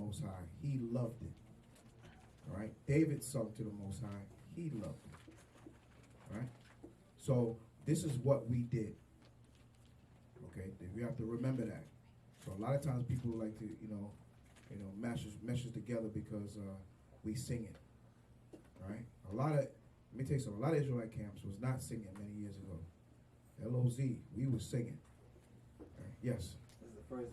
Most High. He loved it. All right? David sung to the Most High. He loved it. All right? So this is what we did. Okay? We have to remember that. So a lot of times people like to, meshes together because we sing it. All right? Let me tell you something. A lot of Israelite camps was not singing many years ago. L-O-Z, we were singing. Right? Yes? This is the first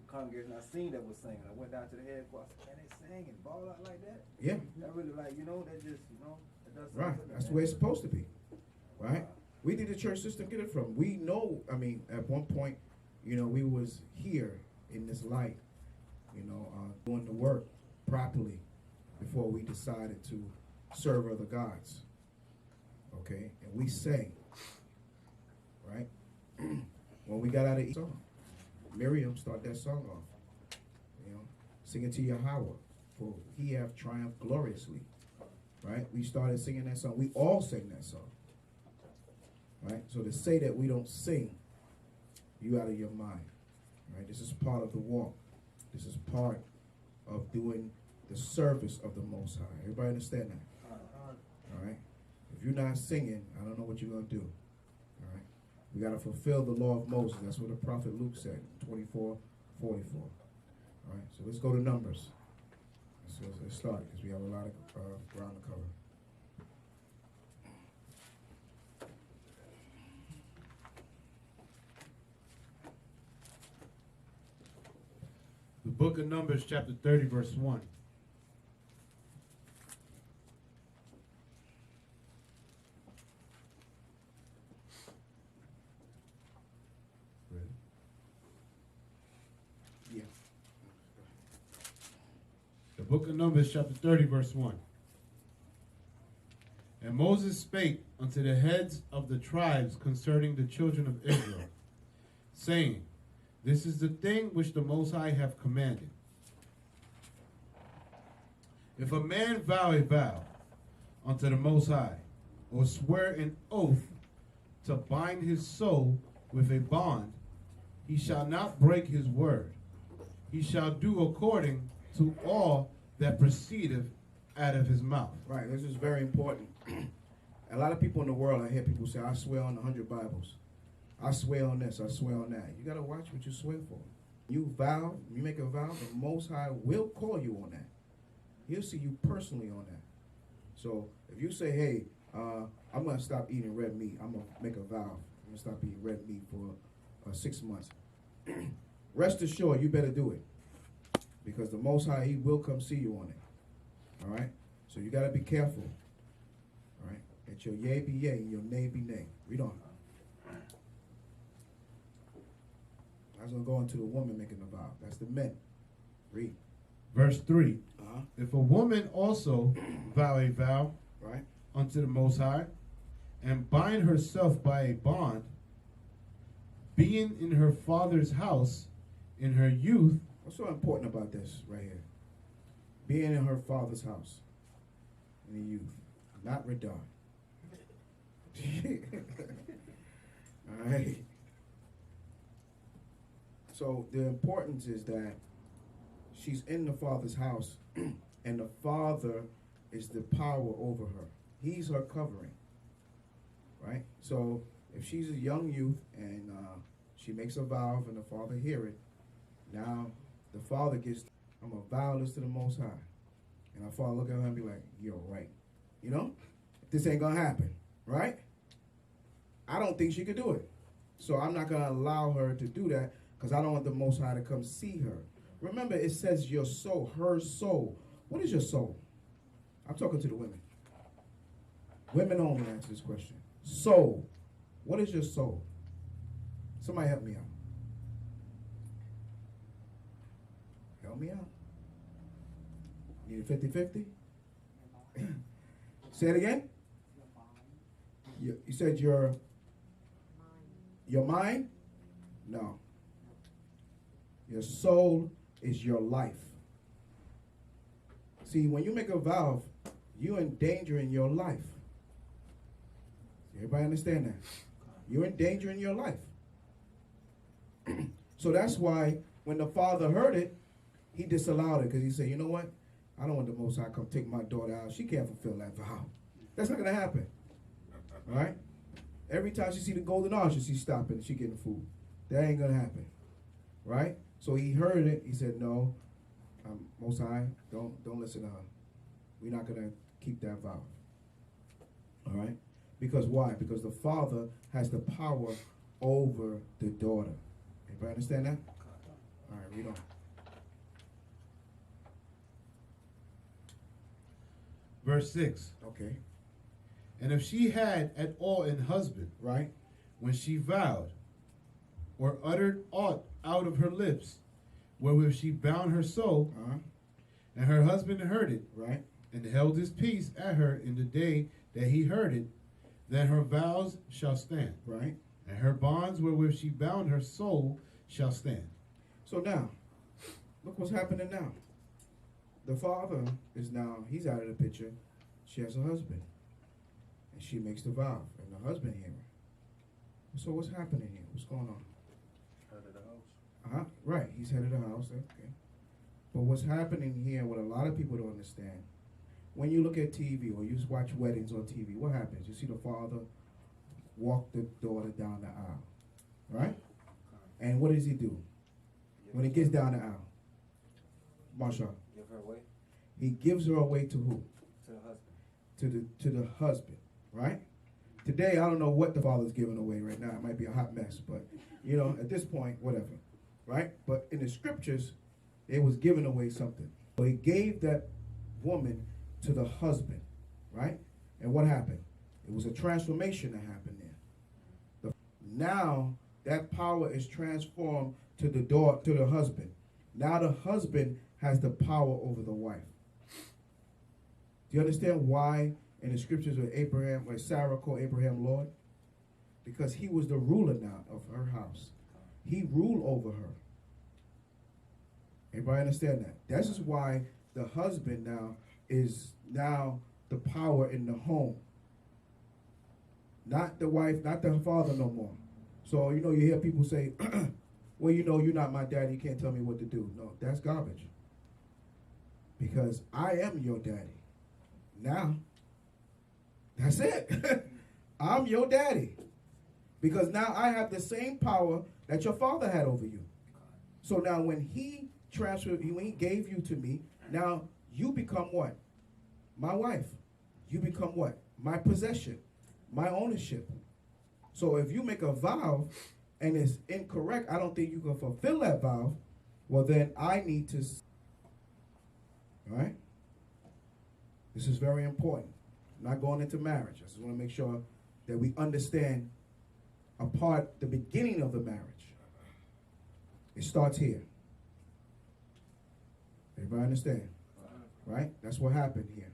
congregation I seen that was singing. I went down to the headquarters. Can they sing and ball out like that? Yeah. That really that just, it does right. That's the way it's supposed to be. Right? We did the church system get it from. We know, at one point, we was here in this light, doing the work properly before we decided to serve other gods. Okay? And we sang. Right? When we got out of the song, Miriam started that song off. Sing it to Yahweh, for he hath triumphed gloriously. Right? We started singing that song. We all sang that song. Right? So to say that we don't sing, you out of your mind. Right? This is part of the walk. This is part of doing the service of the Most High. Everybody understand that? All right? If you're not singing, I don't know what you're going to do. All right? We got to fulfill the law of Moses. That's what the prophet Luke said, 24:44. All right? So let's go to Numbers. Let's start because we have a lot of ground to cover. The book of Numbers, chapter 30, verse 1. Ready? Yeah. The book of Numbers, chapter 30, verse 1. And Moses spake unto the heads of the tribes concerning the children of Israel, saying, This is the thing which the Most High hath commanded. If a man vow a vow unto the Most High, or swear an oath to bind his soul with a bond, he shall not break his word. He shall do according to all that proceedeth out of his mouth. Right, this is very important. A lot of people in the world, I hear people say, I swear on 100 Bibles. I swear on this, I swear on that. You got to watch what you swear for. You make a vow, the Most High will call you on that. He'll see you personally on that. So if you say, hey, I'm going to stop eating red meat. I'm going to make a vow. I'm going to stop eating red meat for 6 months. Rest assured, you better do it. Because the Most High, he will come see you on it. All right? So you got to be careful. All right? Let your yea be yea and your nay be nay. Read on. I was going to go into the woman making a vow. That's the men. Read. Verse 3. Uh-huh. If a woman also vow a vow Right. unto the Most High, and bind herself by a bond, being in her father's house in her youth. What's so important about this right here? Being in her father's house in the youth, not Radar. All right. So the importance is that she's in the father's house, and the father is the power over her. He's her covering, right? So if she's a young youth and she makes a vow and the father hear it, now the father gets, I'm going to vow this to the Most High. And our father look at her and be like, you're right. This ain't going to happen, right? I don't think she could do it. So I'm not going to allow her to do that because I don't want the Most High to come see her. Remember, it says your soul, her soul. What is your soul? I'm talking to the women. Women only answer this question. Soul. What is your soul? Somebody help me out. Help me out. Need a 50-50? Say it again. You said your mind? No. Your soul is your life. See, when you make a vow, you're endangering your life. Everybody understand that? You're endangering your life. So that's why when the father heard it, he disallowed it because he said, you know what? I don't want the Most High to come take my daughter out. She can't fulfill that vow. That's not going to happen. All right? Every time she see the golden arch, she's stopping and she getting food. That ain't going to happen. Right? So he heard it. He said, no, Most High, don't listen to her. We're not going to keep that vow. All right? Because why? Because the father has the power over the daughter. Everybody understand that? All right, read on. Verse 6. Okay. And if she had at all an husband, Right? when she vowed, or uttered aught out of her lips, wherewith she bound her soul, and her husband heard it, Right? and held his peace at her in the day that he heard it, then her vows shall stand, Right? and her bonds wherewith she bound her soul shall stand. So now, look what's happening now. The father is now, he's out of the picture. She has a husband. And she makes the vow. And the husband here. So what's happening here? What's going on? Head of the house. Right. He's head of the house. Okay. But what's happening here, what a lot of people don't understand, when you look at TV or you just watch weddings on TV, what happens? You see the father walk the daughter down the aisle. Right? And what does he do? When he gets down the aisle, Marsha, Give her away he gives her away to who? to the husband. To the husband, right? Today, I don't know what the father's giving away right now. It might be a hot mess, but you know, at this point, whatever, right? But in the scriptures, it was giving away something. So he gave that woman to the husband, right? And what happened? It was a transformation that happened there. Now that power is transformed to the daughter, to the husband. Now the husband has the power over the wife. Do you understand why in the scriptures with Abraham, where Sarah called Abraham Lord? Because he was the ruler now of her house. He ruled over her. Everybody understand that? This is why the husband now is now the power in the home. Not the wife, not the father no more. So, you know, you hear people say, well, you know, you're not my daddy, you can't tell me what to do. No, that's garbage. Because I am your daddy. Now, that's it. I'm your daddy. Because now I have the same power that your father had over you. So now when he transferred, when he gave you to me, now you become what? My wife. You become what? My possession. My ownership. So if you make a vow and it's incorrect, I don't think you can fulfill that vow, well then I need to, all right? This is very important. I'm not going into marriage. I just want to make sure that we understand the beginning of the marriage. It starts here. Everybody understand? Right? That's what happened here.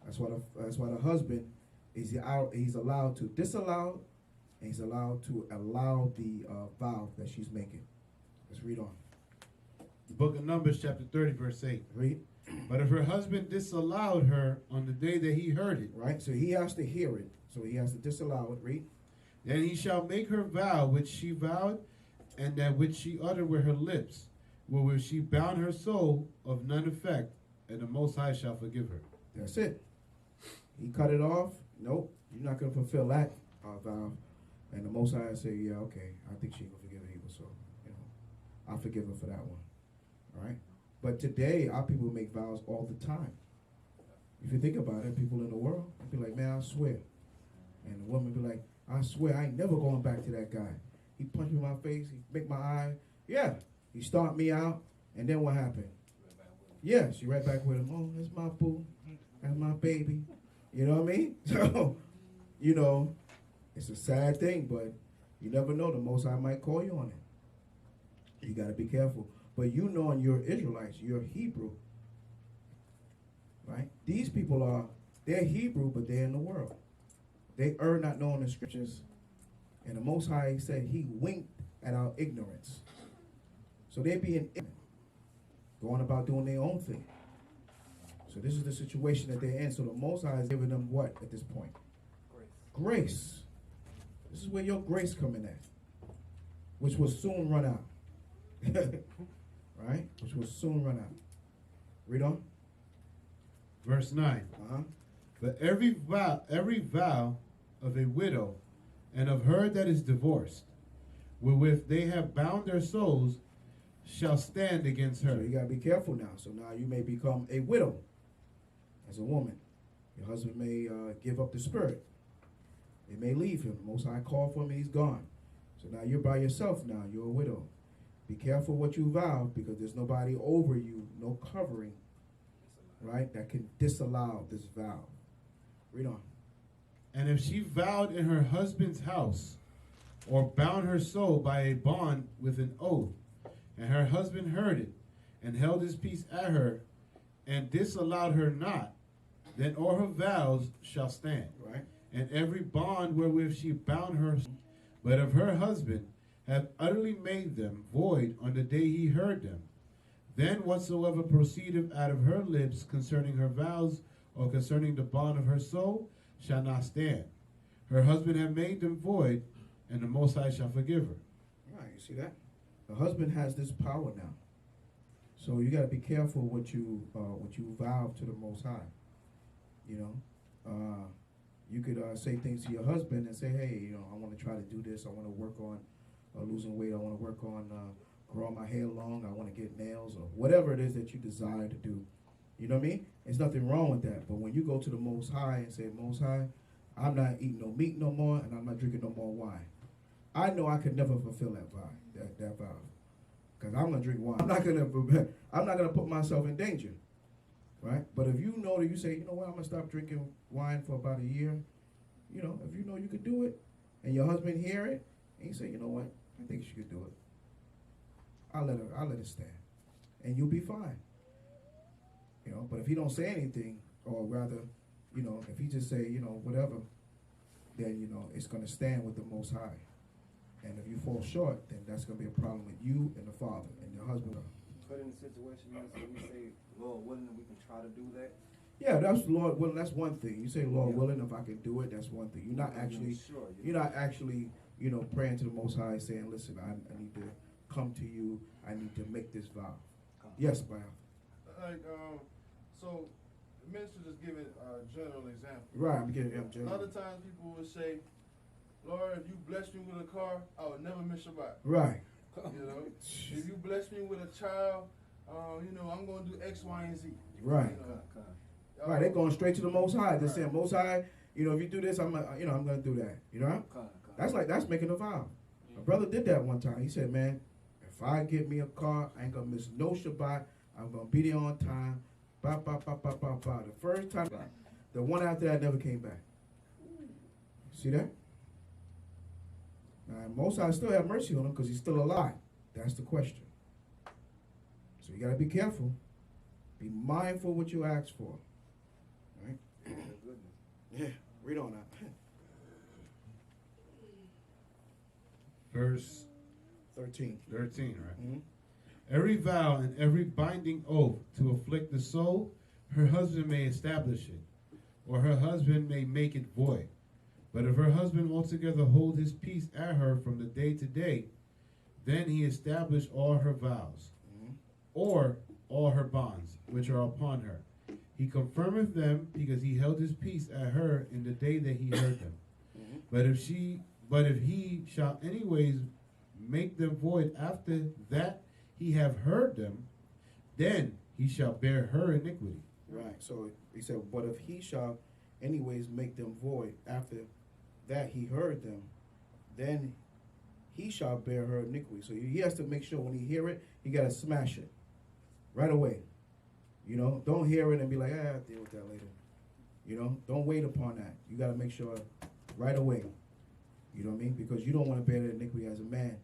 That's why the husband is he's allowed to disallow, and he's allowed to allow the vow that she's making. Let's read on. The book of Numbers, chapter 30, verse 8. Read. But if her husband disallowed her on the day that he heard it, Right? So he has to hear it. So he has to disallow it. Read. then he shall make her vow which she vowed, and that which she uttered with her lips, wherewith she bound her soul, of none effect, and the Most High shall forgive her. That's it. He cut it off. Nope. You're not going to fulfill that vow. And the Most High say, yeah, okay, I think she will forgive it either. So, you know, I'll forgive her for that one. All right? But today, our people make vows all the time. If you think about it, people in the world, they be like, man, I swear. And the woman be like, I swear, I ain't never going back to that guy. He punched me in my face. He make my eye. Yeah. He stomped me out. And then what happened? Yeah, she right back with him. Oh, that's my boo. That's my baby. You know what I mean? So, you know, it's a sad thing, but you never know. The Most High might call you on it. You got to be careful. But you knowing you're Israelites, you're Hebrew, right? These people they're Hebrew, but they're in the world. They are not knowing the scriptures. And the Most High said he winked at our ignorance. So they being ignorant, going about doing their own thing. So this is the situation that they're in. So the Most High is giving them what at this point? Grace. This is where your grace coming at, which will soon run out. right? Which will soon run out. Read on. Verse 9. Uh-huh. But every vow of a widow and of her that is divorced, wherewith they have bound their souls, shall stand against her. So you got to be careful now. So now you may become a widow as a woman. Your husband may give up the spirit. They may leave him. The Most High called for him and he's gone. So now you're by yourself now. You're a widow. Be careful what you vow, because there's nobody over you, no covering, right, that can disallow this vow. Read on. And if she vowed in her husband's house, or bound her soul by a bond with an oath, and her husband heard it, and held his peace at her, and disallowed her not, then all her vows shall stand. Right. And every bond wherewith she bound her, but of her husband, hath utterly made them void on the day he heard them. Then whatsoever proceedeth out of her lips concerning her vows, or concerning the bond of her soul, shall not stand. Her husband hath made them void, and the Most High shall forgive her. Right, you see that? The husband has this power now. So you got to be careful what you vow to the Most High. You know, you could say things to your husband and say, hey, you know, I want to try to do this. I want to work on losing weight. I want to work on growing my hair long. I want to get nails, or whatever it is that you desire to do. You know what I mean? There's nothing wrong with that. But when you go to the Most High and say, Most High, I'm not eating no meat no more, and I'm not drinking no more wine. I know I could never fulfill that vow, that vow, because I'm gonna drink wine. I'm not gonna put myself in danger, right? But if you know that you say, you know what, I'm gonna stop drinking wine for about a year. You know, if you know you could do it, and your husband hear it, and you say, you know what, I think she could do it. I'll let it stand, and you'll be fine. You know, but if he don't say anything, or rather, you know, if he just say, you know, whatever, then, you know, it's going to stand with the Most High. And if you fall short, then that's going to be a problem with you and the father and your husband. But in the situation, so we say, Lord willing, we can try to do that. Yeah, that's Lord willing. That's one thing. You say, Lord willing, if I can do it, that's one thing. You're not actually, you know, praying to the Most High, saying, listen, I need to come to you. I need to make this vow. Yes, Brian. Like, so the minister just giving a general example. Right, I'm getting him A general. lot of times people will say, Lord, if you bless me with a car, I will never miss Shabbat. Right. You know, if you bless me with a child, you know, I'm going to do X, Y, and Z. Right. You know? Right, they're going straight to the Most High. They're saying, Most High, you know, if you do this, I'm going to do that. You know? That's making a vow. My brother did that one time. He said, man, if I get me a car, I ain't going to miss no Shabbat. I'm going to be there on time. Ba, ba, ba, ba, ba, ba. The first time, the one after that never came back. See that? Now, Most High still have mercy on him because he's still alive. That's the question. So you got to be careful. Be mindful what you ask for. Right? Yeah, read on that. Verse 13. 13, right? Mm-hmm. Every vow and every binding oath to afflict the soul, her husband may establish it, or her husband may make it void. But if her husband altogether hold his peace at her from the day to day, then he established all her vows, or all her bonds, which are upon her. He confirmeth them, because he held his peace at her in the day that he heard them. But if he shall anyways make them void after that he have heard them, then he shall bear her iniquity. Right. So he said, but if he shall anyways make them void after that he heard them, then he shall bear her iniquity. So he has to make sure when he hear it, he got to smash it right away. You know, don't hear it and be like, I'll deal with that later. You know, don't wait upon that. You got to make sure right away. You know what I mean? Because you don't want to bear the iniquity as a man,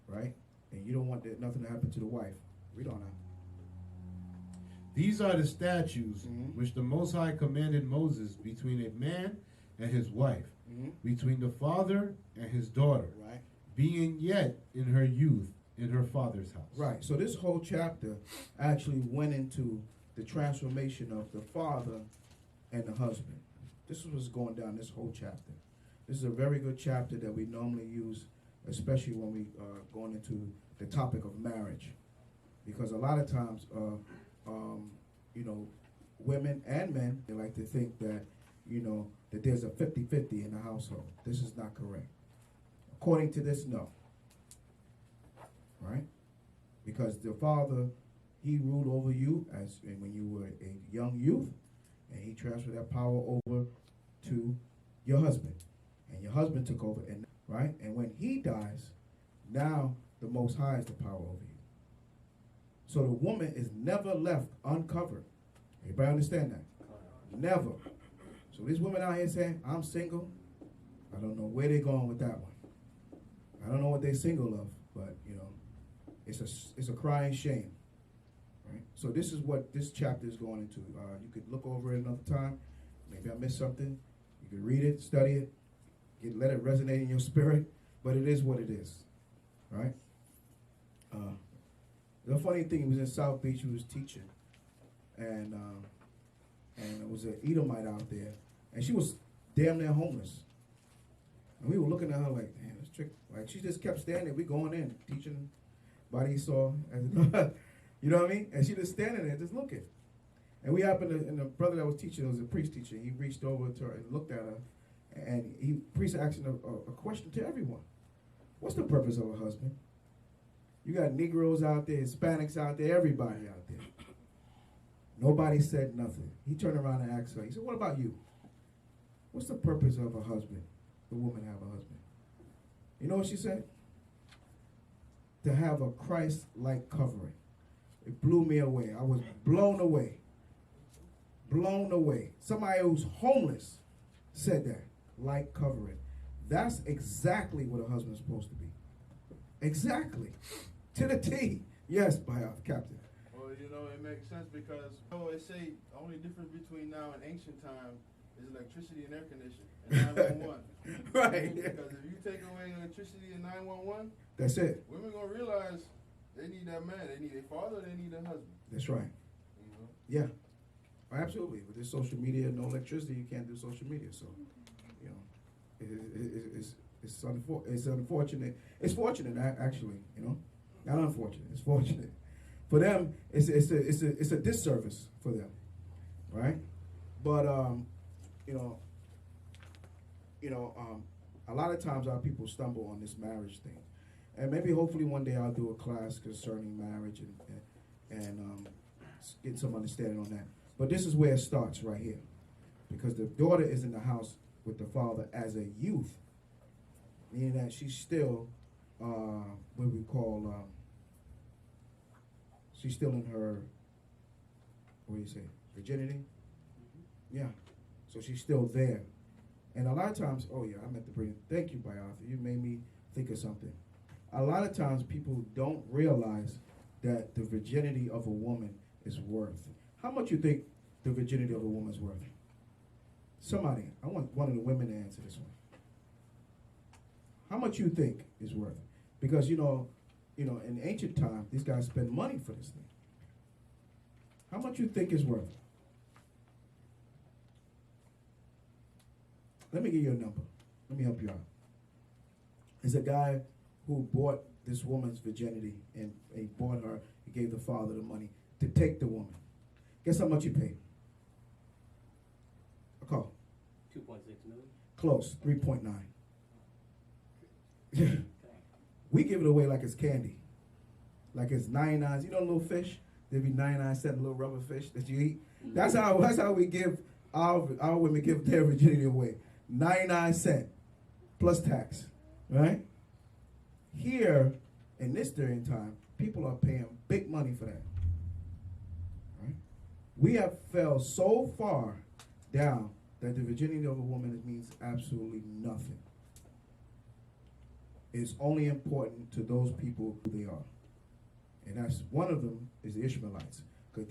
right? And you don't want nothing to happen to the wife. Read on that. These are the statutes which the Most High commanded Moses between a man and his wife, between the father and his daughter, Right. being yet in her youth in her father's house. Right. So this whole chapter actually went into the transformation of the father and the husband. This is what's going down this whole chapter. This is a very good chapter that we normally use, especially when we are going into the topic of marriage. Because a lot of times, you know, women and men, they like to think that, you know, that there's a 50-50 in the household. This is not correct. According to this, no. Right? Because the father, he ruled over you as when you were a young youth, and he transferred that power over to your husband. And your husband took over, and right? And when he dies, now the Most High is the power over you. So the woman is never left uncovered. Everybody understand that? Never. So these women out here saying, I'm single, I don't know where they're going with that one. I don't know what they're single of, but, you know, it's a crying shame. Right? So this is what this chapter is going into. You could look over it another time. Maybe I missed something. You could read it, study it, let it resonate in your spirit. But it is what it is. Right? The funny thing, he was in South Beach, he was teaching. And there was an Edomite out there. And she was damn near homeless. And we were looking at her like, damn, that's tricky. Like, she just kept standing. We going in, teaching body saw. You know what I mean? And she just standing there, just looking. And we happened to, and the brother that was teaching, was a priest teacher, he reached over to her and looked at her. And priest asked a question to everyone. What's the purpose of a husband? You got Negroes out there, Hispanics out there, everybody out there. Nobody said nothing. He turned around and asked her, he said, what about you? What's the purpose of a husband? The woman have a husband. You know what she said? To have a Christ-like covering. It blew me away. I was blown away. Blown away. Somebody who's homeless said that. Like covering. That's exactly what a husband's supposed to be. Exactly. To the T. Yes, by Captain. Well, you know, it makes sense because, you know, they say the only difference between now and ancient time is electricity and air conditioning and 911. Right. Because if you take away electricity and 911, that's it. women gonna realize they need that man. They need a father. They need a husband. That's right. You know? Yeah. Absolutely. With this social media, no electricity, you can't do social media. So, you know, it's unfortunate. It's fortunate, actually. You know, not unfortunate. It's fortunate. For them, it's a disservice for them, right? But a lot of times our people stumble on this marriage thing, and maybe hopefully one day I'll do a class concerning marriage and get some understanding on that. But this is where it starts right here, because the daughter is in the house with the father as a youth, meaning that she's still what we call she's still in her, what do you say, virginity? Yeah. So she's still there. And a lot of times, oh yeah, I meant to bring it. Thank you, Arthur. You made me think of something. A lot of times people don't realize that the virginity of a woman is worth. How much you think the virginity of a woman is worth? Somebody, I want one of the women to answer this one. How much you think is worth? Because, you know, in ancient time, these guys spend money for this thing. How much you think is worth? Let me give you a number. Let me help you out. There's a guy who bought this woman's virginity, and he bought her, he gave the father the money to take the woman. Guess how much he paid? A call. 2.6 million. Close, 3.9. We give it away like it's candy. Like it's 99. You know little fish? There'd be 99-cent little rubber fish that you eat. Mm-hmm. That's how we give our women give their virginity away. 99 cents plus tax. Right? Here, in this day and time, people are paying big money for that. Right? We have fell so far down that the virginity of a woman means absolutely nothing. It's only important to those people who they are. And that's one of them is the Ishmaelites.